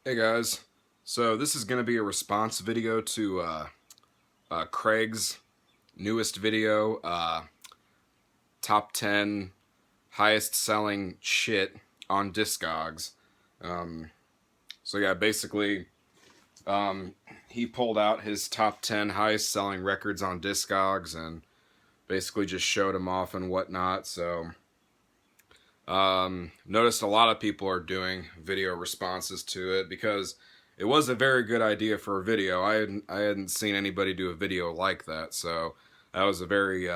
Hey guys, so this is going to be a response video to Craig's newest video, top 10 highest selling shit on Discogs. Um, so yeah, basically, um, he pulled out his top 10 highest selling records on Discogs and basically just showed them off and whatnot. So noticed a lot of people are doing video responses to it because it was a very good idea for a video. I hadn't seen anybody do a video like that, so that was a very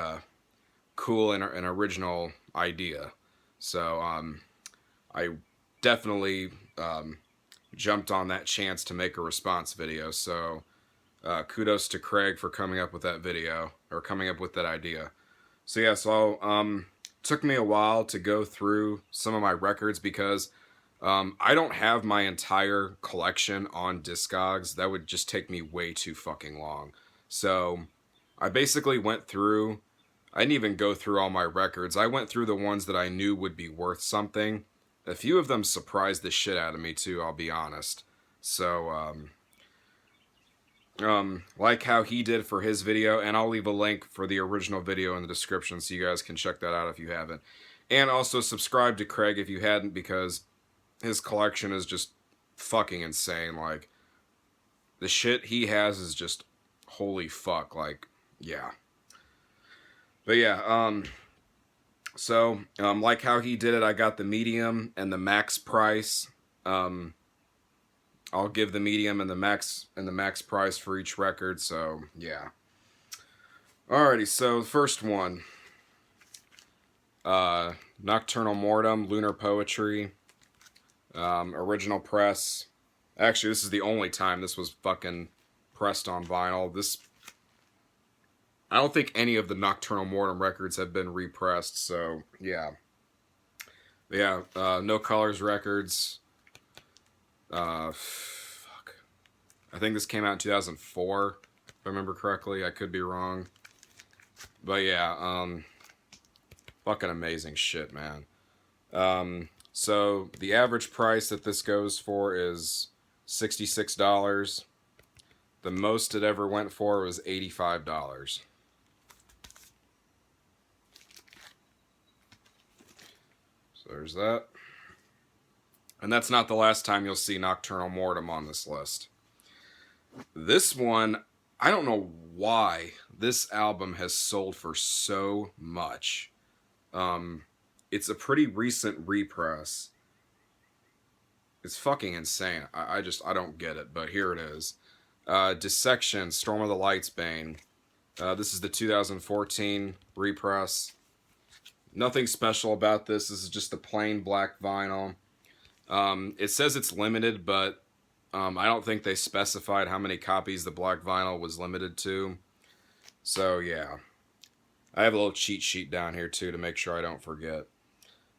cool and original idea. So I definitely jumped on that chance to make a response video. So kudos to Craig for coming up with that video or coming up with that idea. So yeah, so took me a while to go through some of my records because I don't have my entire collection on Discogs. That would just take me way too fucking long. So I basically went through. I didn't even go through all my records. I went through the ones that I knew would be worth something. A few of them surprised the shit out of me too. I'll be honest. So like how he did for his video, and I'll leave a link for the original video in the description so you guys can check that out if you haven't. And also subscribe to Craig if you hadn't, because his collection is just fucking insane. Like, the shit he has is just holy fuck. Like, yeah. But yeah, like how he did it, I got the medium and the max price. I'll give the medium and the max price for each record. So yeah. Alrighty, so the first one, Nocturnal Mortem, Lunar Poetry, original press. Actually, this is the only time this was fucking pressed on vinyl. I don't think any of the Nocturnal Mortem records have been repressed. So yeah, yeah. No Colors Records. Fuck. I think this came out in 2004, if I remember correctly. I could be wrong. But yeah, fucking amazing shit, man. So the average price that this goes for is $66. The most it ever went for was $85. So there's that. And that's not the last time you'll see Nocturnal Mortem on this list. This one, I don't know why this album has sold for so much. It's a pretty recent repress. It's fucking insane. I don't get it, but here it is. Dissection, Storm of the Lights Bane. This is the 2014 repress. Nothing special about this. This is just a plain black vinyl. It says it's limited, but I don't think they specified how many copies the black vinyl was limited to. So yeah. I have a little cheat sheet down here too to make sure I don't forget.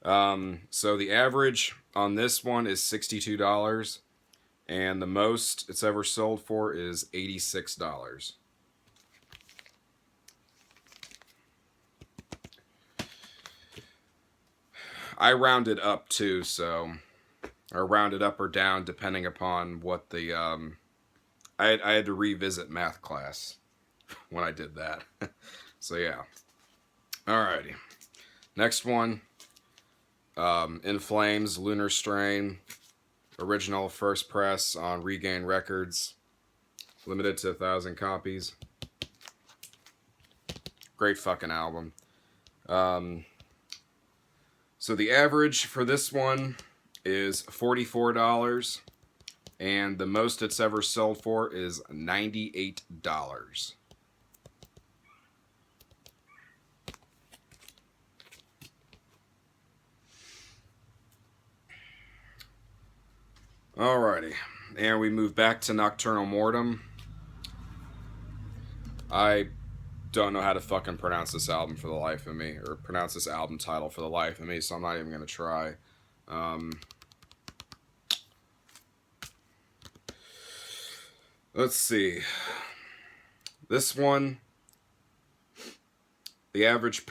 So the average on this one is $62, and the most it's ever sold for is $86. I rounded up too, so, or rounded up or down depending upon what the I had to revisit math class when I did that. So yeah. Alrighty. Next one. In Flames, Lunar Strain, original first press on Regain Records, limited to 1,000 copies. Great fucking album. So the average for this one is $44, and the most it's ever sold for is $98. Alrighty, and we move back to Nocturnal Mortem. I don't know how to fucking pronounce this album for the life of me, or pronounce this album title for the life of me, so I'm not even going to try. Let's see. This one, the average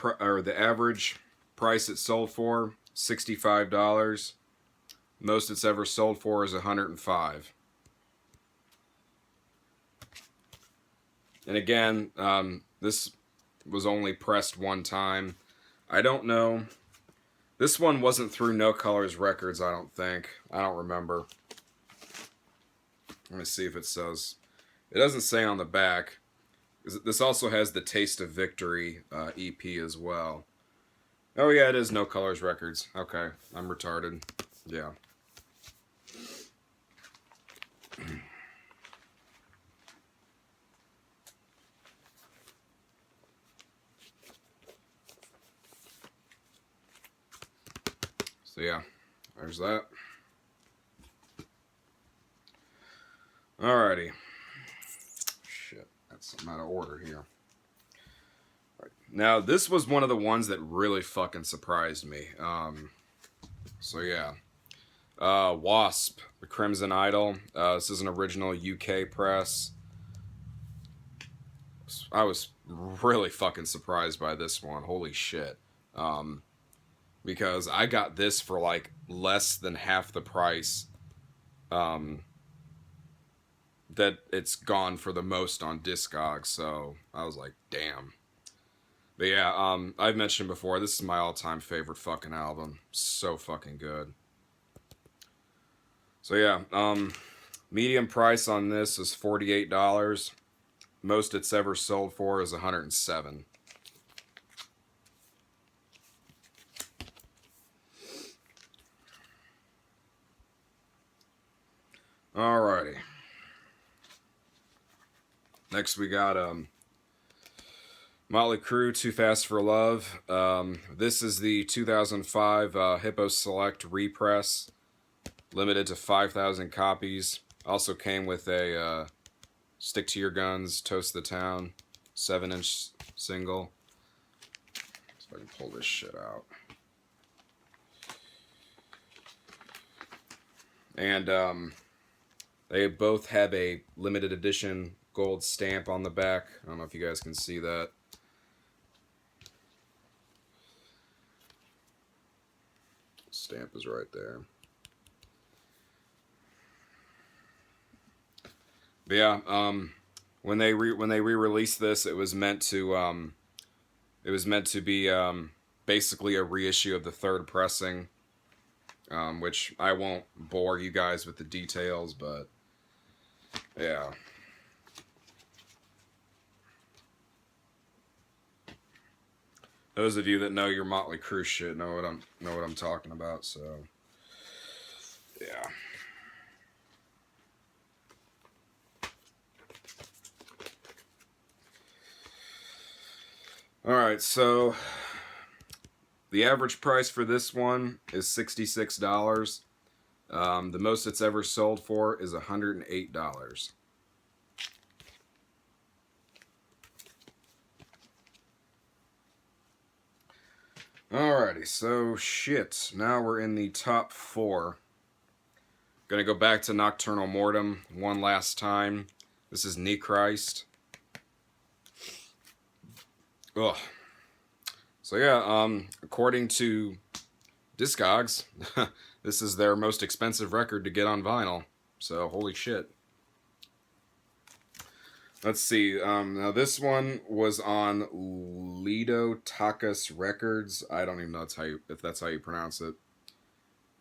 price it sold for, $65. Most it's ever sold for is 105. And again, this was only pressed one time. I don't know. This one wasn't through No Colors Records, I don't think. I don't remember. Let me see if it says. It doesn't say on the back. This also has the Taste of Victory EP as well. Oh yeah, it is No Colors Records. Okay, I'm retarded. Yeah. So yeah, there's that. Alrighty. Shit, that's I'm out of order here. Right. Now, this was one of the ones that really fucking surprised me. So yeah. Wasp, the Crimson Idol. This is an original UK press. I was really fucking surprised by this one. Holy shit. Because I got this for like less than half the price that it's gone for the most on Discogs. So I was like, damn. But yeah, I've mentioned before, this is my all-time favorite fucking album. So fucking good. So yeah, medium price on this is $48. Most it's ever sold for is 107. Alrighty. Next we got Motley Crue, Too Fast for Love. This is the 2005 Hippo Select repress, limited to 5,000 copies. Also came with a Stick to Your Guns, Toast the Town 7-inch single. So I can pull this shit out. And they both have a limited edition gold stamp on the back. I don't know if you guys can see that. Stamp is right there. But yeah, when they re-released this, it was meant to be basically a reissue of the third pressing, which I won't bore you guys with the details, but yeah. Those of you that know your Motley Crue shit know what I'm talking about. So yeah. All right, so the average price for this one is $66. The most it's ever sold for is $108. Alrighty, so shit. Now we're in the top 4. Gonna go back to Nocturnal Mortem one last time. This is Nechrist. Ugh. So yeah, according to Discogs, this is their most expensive record to get on vinyl. So holy shit. Let's see. Now this one was on Lido Takas Records. I don't even know if that's how you pronounce it.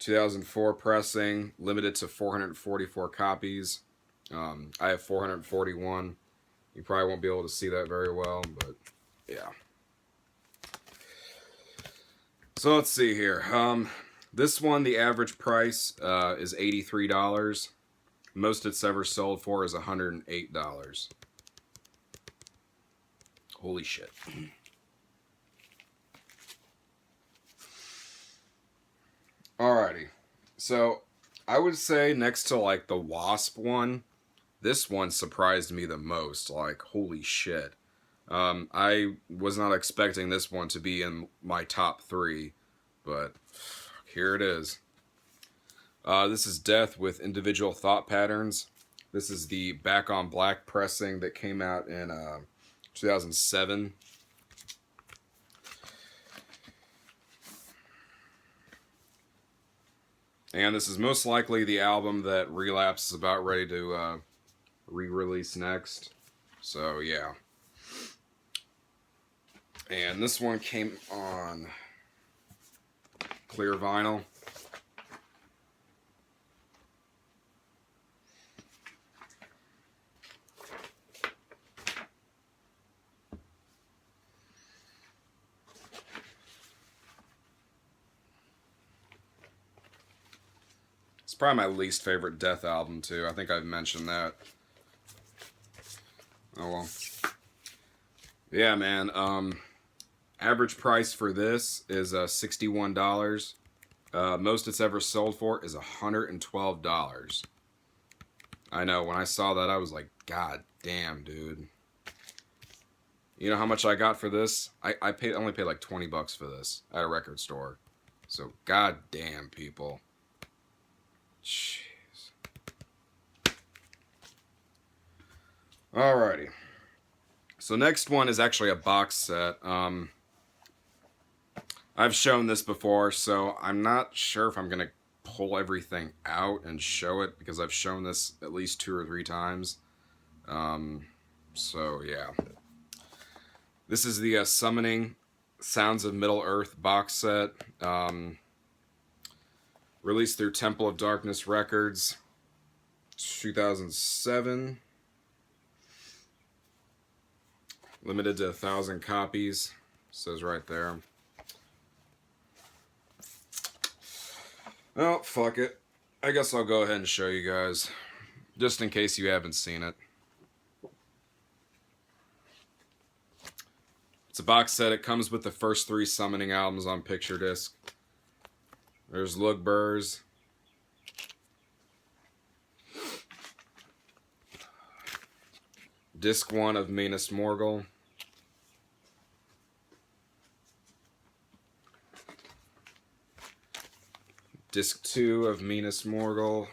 2004 pressing, limited to 444 copies. I have 441. You probably won't be able to see that very well, but yeah. So let's see here. This one, the average price is $83. Most it's ever sold for is $108. Holy shit. Alrighty. So I would say next to like the Wasp one, this one surprised me the most. Like, holy shit. I was not expecting this one to be in my top 3, but here it is. This is Death with Individual Thought Patterns. This is the Back on Black pressing that came out in 2007. And this is most likely the album that Relapse is about ready to re-release next. So yeah. And this one came on clear vinyl. It's probably my least favorite Death album too. I think I've mentioned that. Oh well. Yeah, man. Average price for this is $61. Most it's ever sold for is $112. I know, when I saw that, I was like, God damn, dude. You know how much I got for this? I only paid like $20 for this at a record store. So, god damn, people. Jeez. Alrighty. So next one is actually a box set. I've shown this before, so I'm not sure if I'm going to pull everything out and show it, because I've shown this at least 2 or 3 times. So, yeah. This is the Summoning Sounds of Middle-earth box set. Released through Temple of Darkness Records, 2007. Limited to 1,000 copies. Says right there. Oh, fuck it. I guess I'll go ahead and show you guys, just in case you haven't seen it. It's a box set. It comes with the first 3 Summoning albums on picture disc. There's Lugburs. Disc 1 of Meanest Morgul. Disc 2 of Meanest Morgul.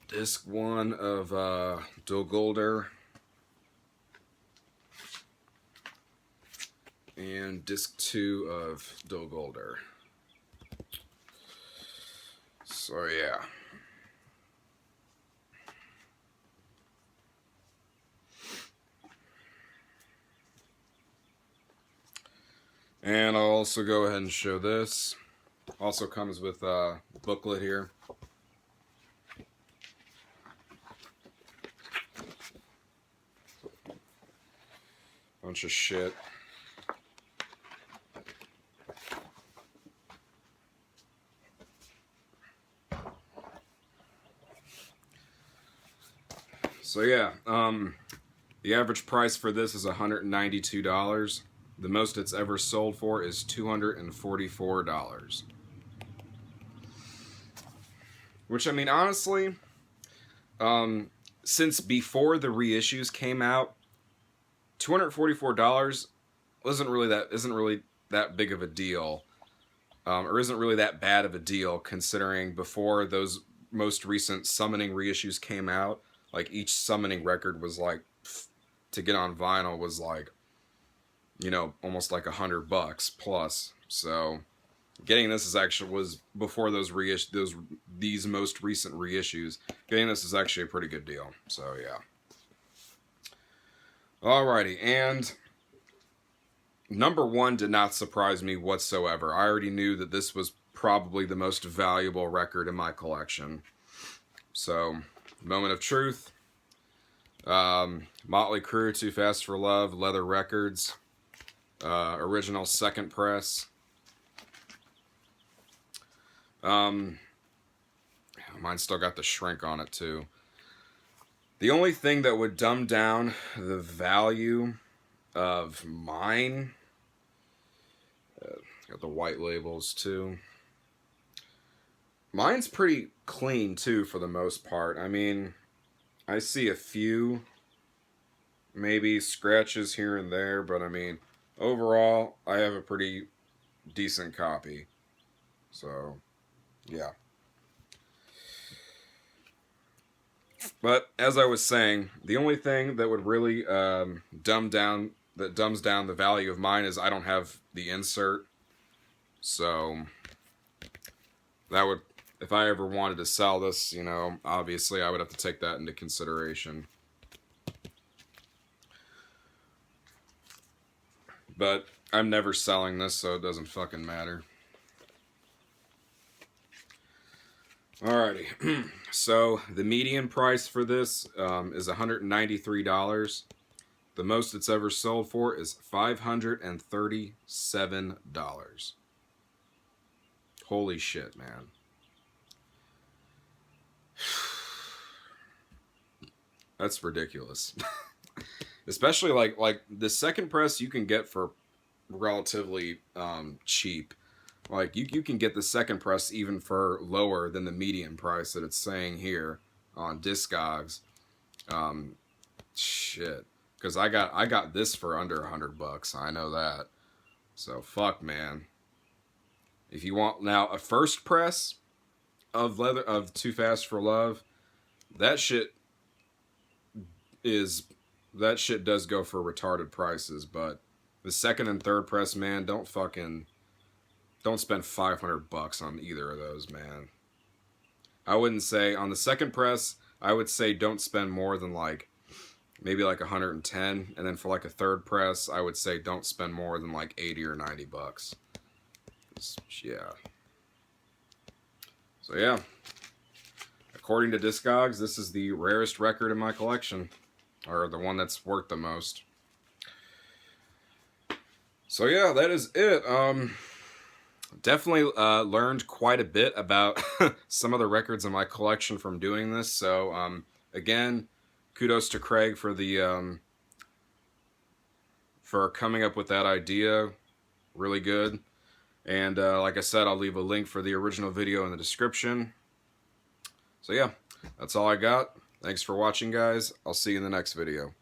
Disc 1 of Dol and disc 2 of Dol. So yeah. And I'll also go ahead and show this. Also comes with a booklet here. Bunch of shit. So yeah, the average price for this is $192. The most it's ever sold for is $244. Which, I mean, honestly, since before the reissues came out, $244 isn't really that big of a deal, or isn't really that bad of a deal, considering before those most recent Summoning reissues came out, like each Summoning record was like, to get on vinyl was like, you know, almost like $100 plus. So getting this was before these most recent reissues. Getting this is actually a pretty good deal. So yeah. Alrighty, and number 1 did not surprise me whatsoever. I already knew that this was probably the most valuable record in my collection. So, Moment of Truth, Motley Crue, Too Fast for Love, Leather Records, original second press. Mine's still got the shrink on it too. The only thing that would dumb down the value of mine, got the white labels too. Mine's pretty clean too for the most part. I mean, I see a few maybe scratches here and there, but I mean, overall, I have a pretty decent copy. So, yeah. But as I was saying, the only thing that would really dumb down that dumbs down the value of mine is I don't have the insert. So that would, if I ever wanted to sell this, you know, obviously I would have to take that into consideration. But I'm never selling this, so it doesn't fucking matter. Alrighty. So the median price for this is $193. The most it's ever sold for is $537. Holy shit, man. That's ridiculous. Especially like the second press you can get for relatively cheap. Like you can get the second press even for lower than the median price that it's saying here on Discogs. Shit, because I got this for under $100. I know that. So fuck, man. If you want now a first press of leather of Too Fast for Love, that shit does go for retarded prices. But the second and third press, man, don't spend $500 on either of those, man. I wouldn't say on the second press. I would say don't spend more than like maybe like 110, and then for like a third press, I would say don't spend more than like $80 or $90. Yeah. So yeah. According to Discogs, this is the rarest record in my collection, or the one that's worth the most. So yeah, that is it. Definitely learned quite a bit about some of the records in my collection from doing this. So again, kudos to Craig for the for coming up with that idea. Really good. And like I said, I'll leave a link for the original video in the description. So yeah, that's all I got. Thanks for watching, guys. I'll see you in the next video.